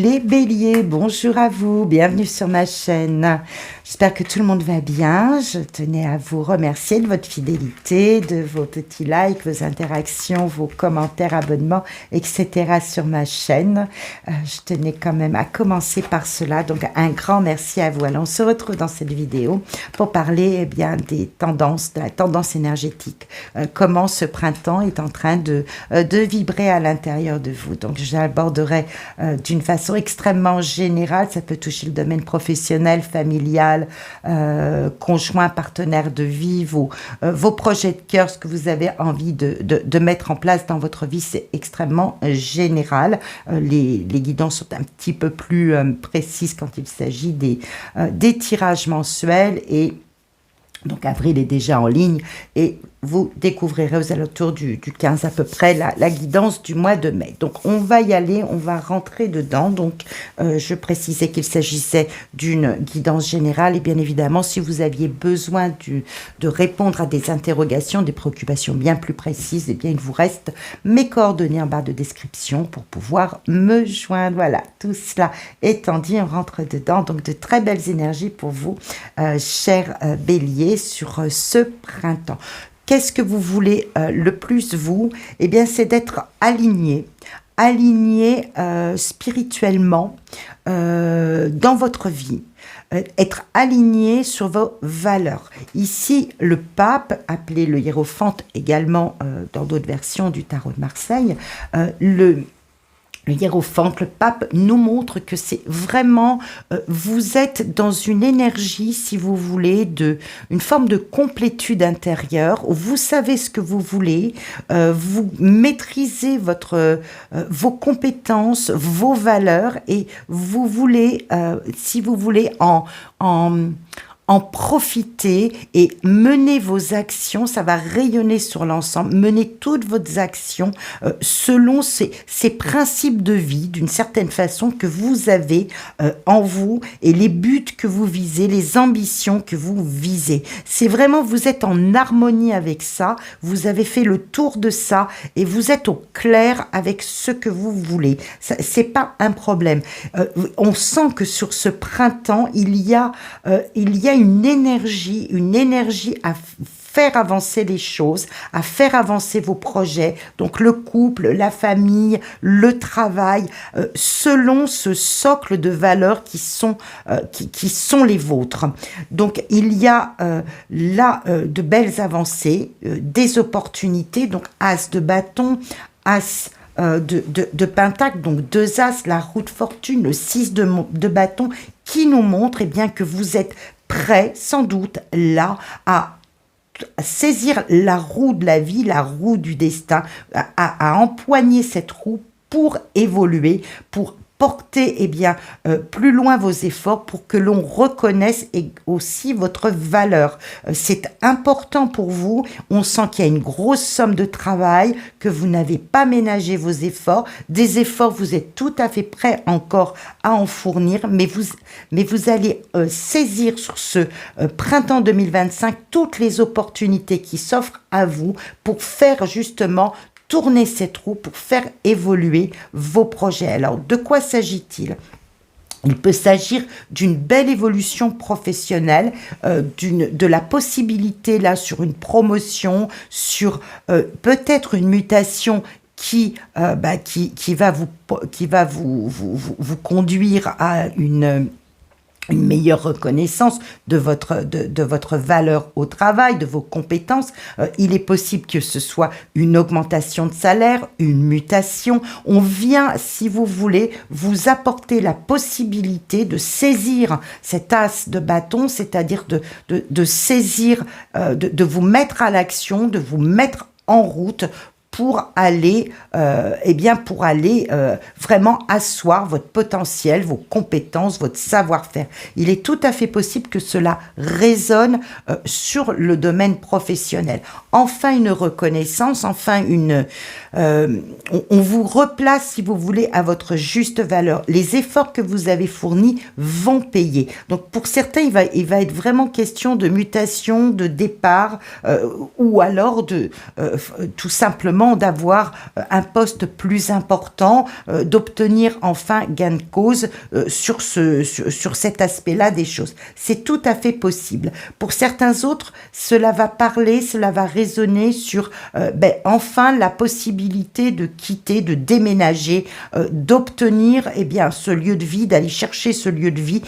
Les béliers, bonjour à vous, bienvenue sur ma chaîne. J'espère que tout le monde va bien. Je tenais à vous remercier de votre fidélité, de vos petits likes, vos interactions, vos commentaires, abonnements, etc. sur ma chaîne. Je tenais quand même à commencer par cela, donc un grand merci à vous. Alors on se retrouve dans cette vidéo pour parler des tendances, de la tendance énergétique. Comment ce printemps est en train de vibrer à l'intérieur de vous. Donc j'aborderai d'une façon extrêmement générale, ça peut toucher le domaine professionnel, familial, conjoint, partenaire de vie, vos projets de cœur, ce que vous avez envie de mettre en place dans votre vie, c'est extrêmement général. Les guidances sont un petit peu plus précises quand il s'agit des tirages mensuels et donc avril est déjà en ligne et vous découvrirez aux alentours du 15 à peu près la guidance du mois de mai. Donc on va y aller, on va rentrer dedans. Donc je précisais qu'il s'agissait d'une guidance générale et bien évidemment si vous aviez besoin de répondre à des interrogations, des préoccupations bien plus précises, eh bien il vous reste mes coordonnées en barre de description pour pouvoir me joindre. Voilà, tout cela étant dit, on rentre dedans. Donc de très belles énergies pour vous, chers béliers, sur ce printemps. Qu'est-ce que vous voulez le plus, vous? Eh bien, c'est d'être aligné spirituellement dans votre vie. Être aligné sur vos valeurs. Ici, le pape, appelé le hiérophante également dans d'autres versions du tarot de Marseille, le hiérophante, le pape, nous montre que c'est vraiment, vous êtes dans une énergie, si vous voulez, une forme de complétude intérieure, où vous savez ce que vous voulez, vous maîtrisez vos compétences, vos valeurs, et vous voulez, si vous voulez, en profiter et mener vos actions, ça va rayonner sur l'ensemble, mener toutes vos actions selon ces principes de vie, d'une certaine façon, que vous avez en vous et les buts que vous visez, les ambitions que vous visez. C'est vraiment, vous êtes en harmonie avec ça, vous avez fait le tour de ça et vous êtes au clair avec ce que vous voulez. C'est pas un problème. On sent que sur ce printemps, il y a une énergie à faire avancer les choses, à faire avancer vos projets, donc le couple, la famille, le travail, selon ce socle de valeurs qui sont les vôtres. Donc il y a là de belles avancées, des opportunités, donc as de bâton, as de pentacle, donc 2 as, la roue de fortune, le 6 de bâton, qui nous montre bien que vous êtes prêt, sans doute, là, à saisir la roue de la vie, la roue du destin, à empoigner cette roue pour évoluer, pour porter plus loin vos efforts pour que l'on reconnaisse aussi votre valeur. C'est important pour vous. On sent qu'il y a une grosse somme de travail, que vous n'avez pas ménagé vos efforts. Des efforts, vous êtes tout à fait prêt encore à en fournir, mais vous allez saisir sur ce printemps 2025 toutes les opportunités qui s'offrent à vous pour faire justement tourner cette roue, pour faire évoluer vos projets. Alors, de quoi s'agit-il ? Il peut s'agir d'une belle évolution professionnelle, de la possibilité là sur une promotion, sur peut-être une mutation qui va vous conduire à une meilleure reconnaissance de votre valeur au travail, de vos compétences. Il est possible que ce soit une augmentation de salaire, une mutation. On vient, si vous voulez, vous apporter la possibilité de saisir cet as de bâton, c'est-à-dire de saisir, de vous mettre à l'action, de vous mettre en route pour aller vraiment asseoir votre potentiel, vos compétences, votre savoir-faire. Il est tout à fait possible que cela résonne sur le domaine professionnel. Enfin, une reconnaissance, enfin on vous replace, si vous voulez, à votre juste valeur. Les efforts que vous avez fournis vont payer. Donc, pour certains, il va être vraiment question de mutation, de départ, ou alors tout simplement également d'avoir un poste plus important, d'obtenir enfin gain de cause sur cet aspect-là des choses. C'est tout à fait possible. Pour certains autres, cela va parler, cela va résonner sur enfin la possibilité de quitter, de déménager, d'obtenir ce lieu de vie, d'aller chercher ce lieu de vie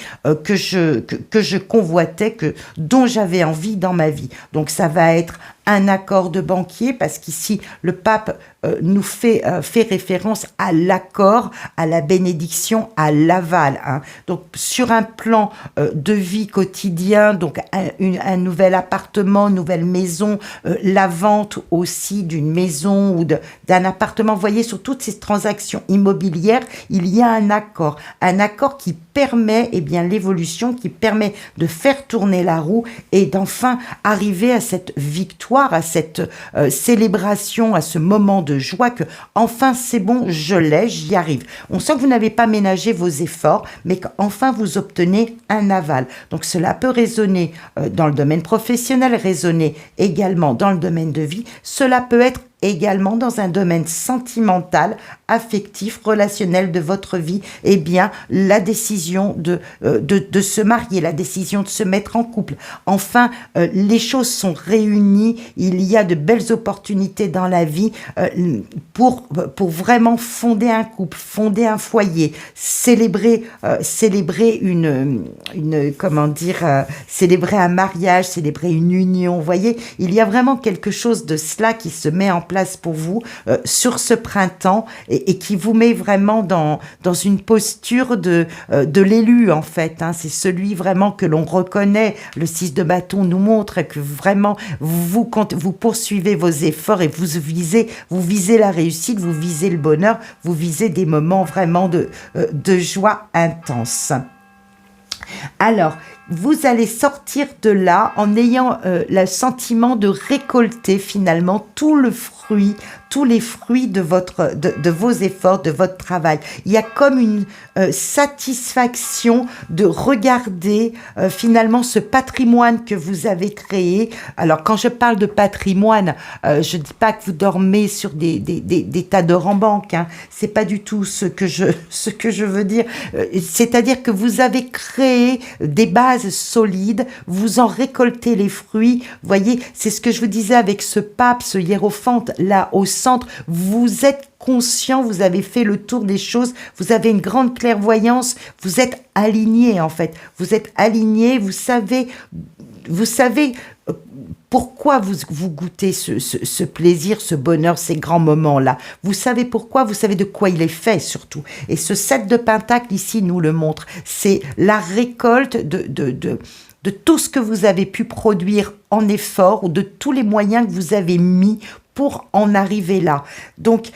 que je convoitais, dont j'avais envie dans ma vie. Donc ça va être un accord de banquier, parce qu'ici le pape nous fait référence à l'accord, à la bénédiction, à l'aval. Donc sur un plan de vie quotidien, donc un nouvel appartement, nouvelle maison, la vente aussi d'une maison ou d'un appartement. Vous voyez, sur toutes ces transactions immobilières, il y a un accord qui permet l'évolution, qui permet de faire tourner la roue et d'enfin arriver à cette victoire, à cette célébration, à ce moment de joie que enfin c'est bon, je l'ai, j'y arrive. On sent que vous n'avez pas ménagé vos efforts, mais qu'enfin vous obtenez un aval. Donc cela peut résonner dans le domaine professionnel, résonner également dans le domaine de vie. Cela peut être également dans un domaine sentimental, affectif, relationnel de votre vie, la décision de se marier, la décision de se mettre en couple. Enfin, les choses sont réunies, il y a de belles opportunités dans la vie pour vraiment fonder un couple, fonder un foyer, célébrer célébrer un mariage, célébrer une union. Vous voyez, il y a vraiment quelque chose de cela qui se met en place pour vous sur ce printemps et qui vous met vraiment dans une posture de l'élu, en fait. C'est celui vraiment que l'on reconnaît. Le 6 de bâton nous montre que vraiment vous poursuivez vos efforts et vous visez la réussite, vous visez le bonheur, vous visez des moments vraiment de joie intense. Alors, vous allez sortir de là en ayant le sentiment de récolter finalement tous les fruits de vos efforts, de votre travail. Il y a comme une satisfaction de regarder finalement ce patrimoine que vous avez créé. Alors quand je parle de patrimoine, je ne dis pas que vous dormez sur des tas d'or en banque. C'est pas du tout ce que je veux dire. C'est-à-dire que vous avez créé des bases solides, vous en récoltez les fruits. Vous voyez, c'est ce que je vous disais avec ce pape, ce hiérophante là au centre. Vous êtes conscient, vous avez fait le tour des choses, vous avez une grande clairvoyance, vous êtes aligné en fait. Vous êtes aligné, vous savez pourquoi vous goûtez ce plaisir, ce bonheur, ces grands moments-là. Vous savez pourquoi, vous savez de quoi il est fait surtout. Et ce 7 de Pentacle ici nous le montre. C'est la récolte de tout ce que vous avez pu produire en effort ou de tous les moyens que vous avez mis pour en arriver là. Donc,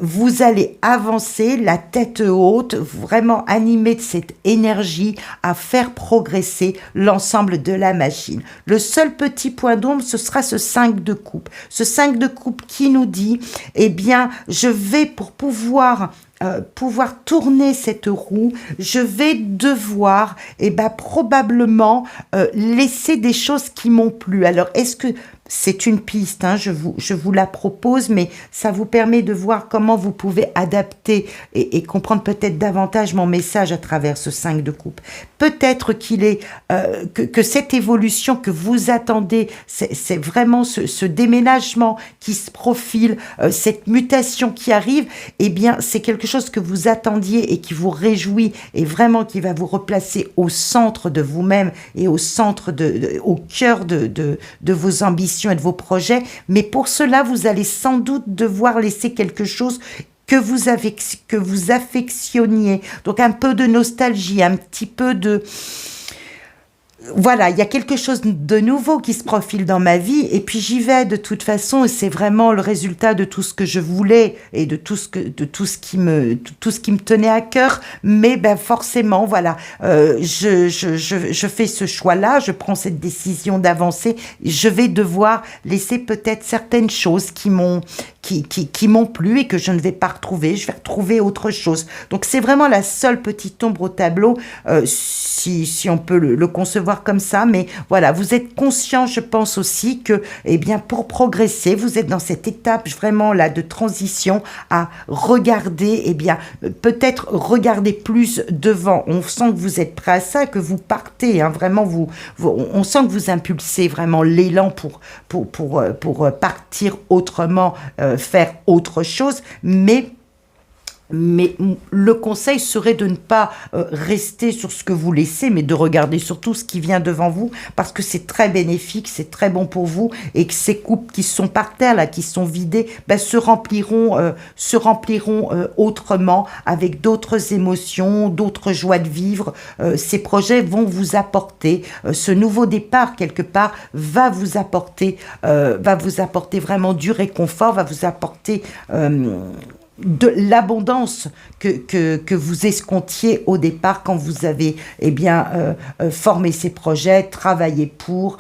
vous allez avancer la tête haute, vraiment animé de cette énergie à faire progresser l'ensemble de la machine. Le seul petit point d'ombre, ce sera ce 5 de coupe. Ce 5 de coupe qui nous dit, je vais pour pouvoir tourner cette roue, je vais devoir probablement laisser des choses qui m'ont plu. Alors, est-ce que c'est une piste, je vous la propose, mais ça vous permet de voir comment vous pouvez adapter et comprendre peut-être davantage mon message à travers ce 5 de coupe. Peut-être qu'il est que cette évolution que vous attendez, c'est vraiment ce déménagement qui se profile, cette mutation qui arrive, c'est quelque chose que vous attendiez et qui vous réjouit et vraiment qui va vous replacer au centre de vous-même et au centre au cœur de vos ambitions et de vos projets, mais pour cela, vous allez sans doute devoir laisser quelque chose que vous affectionniez. Donc un peu de nostalgie, un petit peu de... Voilà, il y a quelque chose de nouveau qui se profile dans ma vie et puis j'y vais de toute façon et c'est vraiment le résultat de tout ce que je voulais et de tout ce qui me tenait à cœur. Mais forcément, voilà, je fais ce choix-là, je prends cette décision d'avancer. Je vais devoir laisser peut-être certaines choses qui m'ont qui m'ont plu et que je ne vais pas retrouver. Je vais retrouver autre chose. Donc c'est vraiment la seule petite ombre au tableau, si on peut le concevoir comme ça. Mais voilà, vous êtes conscient, je pense aussi que, eh bien, pour progresser, vous êtes dans cette étape vraiment là de transition à regarder, eh bien, peut-être regarder plus devant. On sent que vous êtes prêt à ça, que vous partez, hein, vraiment, on sent que vous impulsez vraiment l'élan pour partir autrement, faire autre chose, mais le conseil serait de ne pas rester sur ce que vous laissez, mais de regarder surtout ce qui vient devant vous, parce que c'est très bénéfique, c'est très bon pour vous, et que ces coupes qui sont par terre, là, qui sont vidées, ben, se rempliront autrement, avec d'autres émotions, d'autres joies de vivre. Ces projets vont vous apporter, ce nouveau départ, quelque part, va vous apporter vraiment du réconfort, va vous apporter de l'abondance que vous escomptiez au départ quand vous avez formé ces projets, travaillé pour,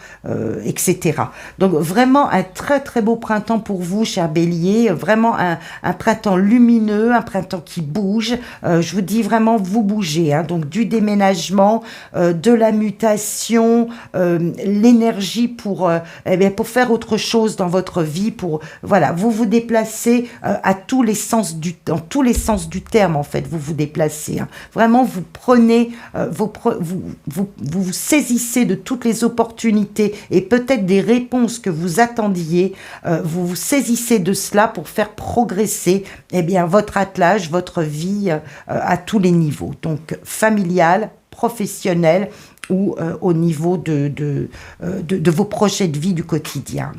etc. Donc vraiment un très très beau printemps pour vous, cher Bélier, vraiment un printemps lumineux, un printemps qui bouge. Je vous dis vraiment, vous bougez, hein, donc du déménagement, de la mutation, l'énergie pour faire autre chose dans votre vie, vous vous déplacez à tous les sens dans tous les sens du terme, en fait, vous vous déplacez. Hein. Vraiment, vous prenez, vous saisissez de toutes les opportunités et peut-être des réponses que vous attendiez. Vous vous saisissez de cela pour faire progresser, votre attelage, votre vie à tous les niveaux. Donc, familial, professionnel ou au niveau de vos projets de vie du quotidien.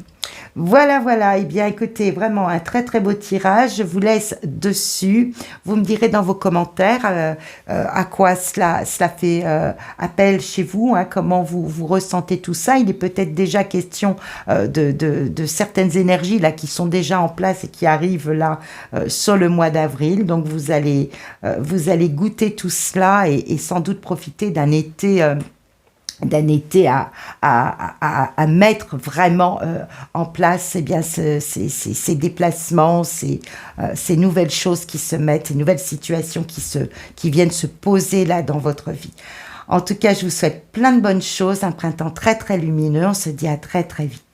Voilà, écoutez, vraiment un très très beau tirage, je vous laisse dessus, vous me direz dans vos commentaires à quoi cela fait appel chez vous, hein, comment vous ressentez tout ça. Il est peut-être déjà question de certaines énergies là qui sont déjà en place et qui arrivent là sur le mois d'avril, donc vous allez goûter tout cela et sans doute profiter d'un été à mettre vraiment en place ces déplacements, ces nouvelles choses qui se mettent, ces nouvelles situations qui viennent se poser là dans votre vie. En tout cas, je vous souhaite plein de bonnes choses, un printemps très très lumineux, on se dit à très très vite.